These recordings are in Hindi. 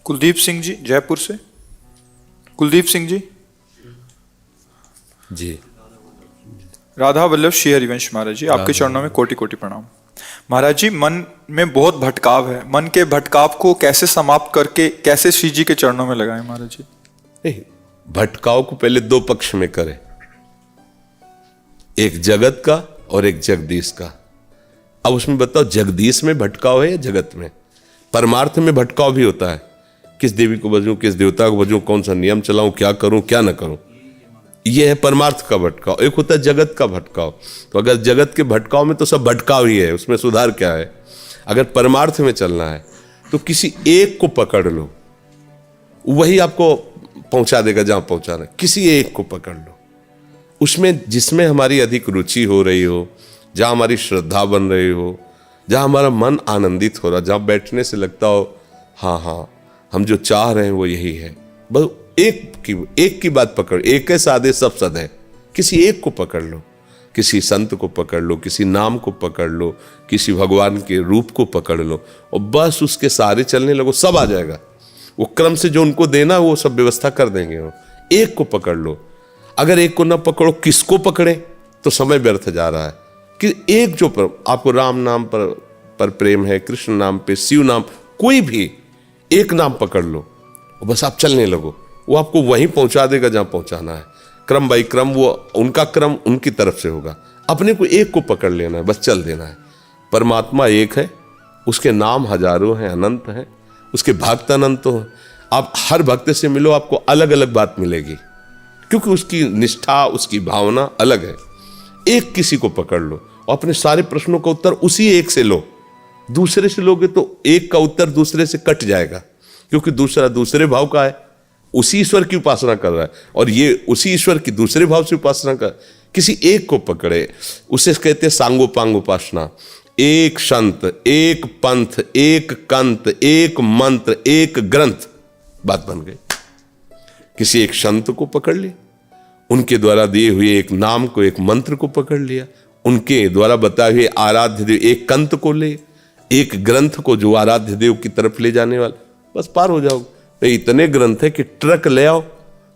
कुलदीप सिंह जी जयपुर से। कुलदीप सिंह जी। जी। राधा वल्लभ श्री हरिवंश महाराज जी, आपके चरणों में कोटि कोटि प्रणाम। महाराज जी, मन में बहुत भटकाव है, मन के भटकाव को कैसे समाप्त करके कैसे श्री जी के चरणों में लगाएं महाराज जी? नहीं, भटकाव को पहले दो पक्ष में करें, एक जगत का और एक जगदीश का। अब उसमें बताओ, जगदीश में भटकाव है या जगत में? परमार्थ में भटकाव भी होता है, किस देवी को भजूं, किस देवता को भजूं, कौन सा नियम चलाऊं, क्या करूं क्या ना करूं, यह है परमार्थ का भटकाव। एक होता है जगत का भटकाव। तो अगर जगत के भटकाव में तो सब भटकाव ही है, उसमें सुधार क्या है? अगर परमार्थ में चलना है तो किसी एक को पकड़ लो, वही आपको पहुंचा देगा जहां पहुंचाना है। किसी एक को पकड़ लो, उसमें जिसमें हमारी अधिक रुचि हो रही हो, जहां हमारी श्रद्धा बन रही हो, जहां हमारा मन आनंदित हो रहा, जहां बैठने से लगता हो हाँ हाँ हम जो चाह रहे हैं वो यही है। बस एक की बात पकड़, एक है साधे सब सद है। किसी एक को पकड़ लो, किसी संत को पकड़ लो, किसी नाम को पकड़ लो, किसी भगवान के रूप को पकड़ लो और बस उसके सहारे चलने लगो, सब आ जाएगा। वो क्रम से जो उनको देना वो सब व्यवस्था कर देंगे। वो एक को पकड़ लो। अगर एक को ना पकड़ो, किसको पकड़े तो समय व्यर्थ जा रहा है। कि एक जो आपको राम नाम पर प्रेम है, कृष्ण नाम पे, शिव नाम, कोई भी एक नाम पकड़ लो और बस आप चलने लगो, वो आपको वहीं पहुंचा देगा जहां पहुंचाना है। क्रम बाई क्रम वो उनका क्रम उनकी तरफ से होगा। अपने को एक को पकड़ लेना है, बस चल देना है। परमात्मा एक है, उसके नाम हजारों हैं, अनंत हैं, उसके भक्त अनंत हैं। आप हर भक्त से मिलो, आपको अलग अलग बात मिलेगी, क्योंकि उसकी निष्ठा, उसकी भावना अलग है। एक किसी को पकड़ लो और अपने सारे प्रश्नों का उत्तर उसी एक से लो। दूसरे से लोगे तो एक का उत्तर दूसरे से कट जाएगा, क्योंकि दूसरा दूसरे भाव का है, उसी ईश्वर की उपासना कर रहा है और ये उसी ईश्वर की दूसरे भाव से उपासना कर। किसी एक को पकड़े, उसे कहते हैं सांगोपांग उपासना। एक संत, एक पंथ, एक कंत, एक मंत्र, एक ग्रंथ, बात बन गई। किसी एक संत को पकड़ लिया, उनके द्वारा दिए हुए एक नाम को, एक मंत्र को पकड़ लिया, उनके द्वारा बताए हुए आराध्य देव एक कंत को ले, एक ग्रंथ को जो आराध्य देव की तरफ ले जाने वाला, बस पार हो जाओगे। तो इतने ग्रंथ है कि ट्रक ले आओ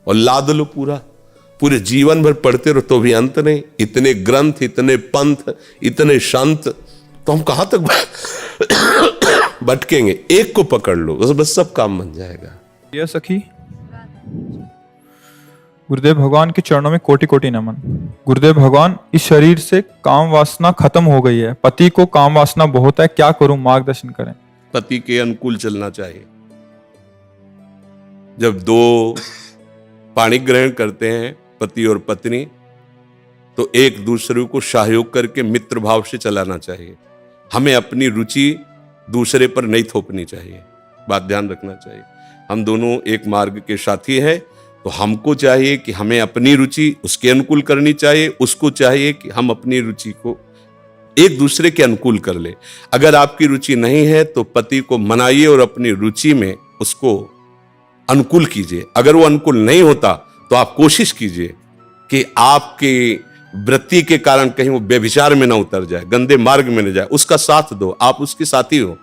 और लाद लो, पूरे जीवन भर पढ़ते रहो तो भी अंत नहीं। इतने ग्रंथ, इतने पंथ, इतने संत, तो हम कहां तक भटकेंगे? एक को पकड़ लो, बस सब काम बन जाएगा। ये सखी, गुरुदेव भगवान के चरणों में कोटि कोटि नमन। गुरुदेव भगवान, इस शरीर से काम वासना खत्म हो गई है, पति को काम वासना बहुत है, क्या करूं, मार्गदर्शन करें। पति के अनुकूल चलना चाहिए। जब दो पाणी ग्रहण करते हैं पति और पत्नी, तो एक दूसरे को सहयोग करके मित्र भाव से चलाना चाहिए। हमें अपनी रुचि दूसरे पर नहीं थोपनी चाहिए, बात ध्यान रखना चाहिए। हम दोनों एक मार्ग के साथी हैं, तो हमको चाहिए कि हमें अपनी रुचि उसके अनुकूल करनी चाहिए, उसको चाहिए कि हम अपनी रुचि को एक दूसरे के अनुकूल कर ले। अगर आपकी रुचि नहीं है तो पति को मनाइए और अपनी रुचि में उसको अनुकूल कीजिए। अगर वो अनुकूल नहीं होता तो आप कोशिश कीजिए कि आपकी वृत्ति के कारण कहीं वो व्यभिचार में ना उतर जाए, गंदे मार्ग में न जाए, उसका साथ दो, आप उसके साथी हो।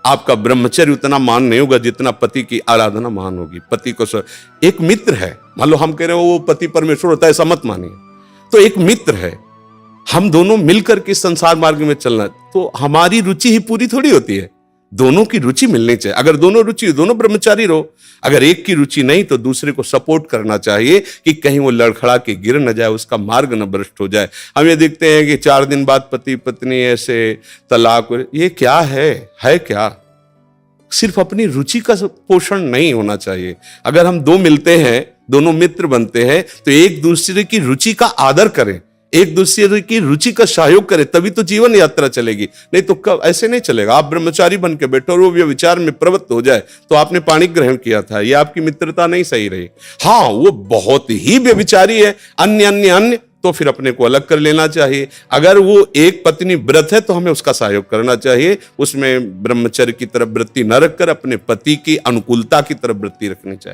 आपका ब्रह्मचर्य उतना महान नहीं होगा जितना पति की आराधना महान होगी। पति को एक मित्र है, मान लो हम कह रहे हो वो पति परमेश्वर होता है, ऐसा मत मानिए। तो एक मित्र है, हम दोनों मिलकर के संसार मार्ग में चलना, तो हमारी रुचि ही पूरी थोड़ी होती है, दोनों की रुचि मिलनी चाहिए। अगर दोनों रुचि, दोनों ब्रह्मचारी रहो। अगर एक की रुचि नहीं तो दूसरे को सपोर्ट करना चाहिए कि कहीं वो लड़खड़ा के गिर न जाए, उसका मार्ग न भ्रष्ट हो जाए। हम ये देखते हैं कि 4 दिन बाद पति पत्नी ऐसे तलाक, ये क्या है क्या? सिर्फ अपनी रुचि का पोषण नहीं होना चाहिए। अगर हम दो मिलते हैं, दोनों मित्र बनते हैं, तो एक दूसरे की रुचि का आदर करें, एक दूसरे की रुचि का सहयोग करें, तभी तो जीवन यात्रा चलेगी। नहीं तो कब ऐसे नहीं चलेगा। आप ब्रह्मचारी बन के बैठो और वो व्यभिचार में प्रवृत्त हो जाए, तो आपने पाणी ग्रहण किया था, ये आपकी मित्रता नहीं सही रही। हाँ, वो बहुत ही व्यभिचारी है, अन्य, तो फिर अपने को अलग कर लेना चाहिए। अगर वो एक पत्नी व्रत है तो हमें उसका सहयोग करना चाहिए, उसमें ब्रह्मचर्य की तरफ वृत्ति न रखकर अपने पति की अनुकूलता की तरफ वृत्ति रखनी चाहिए।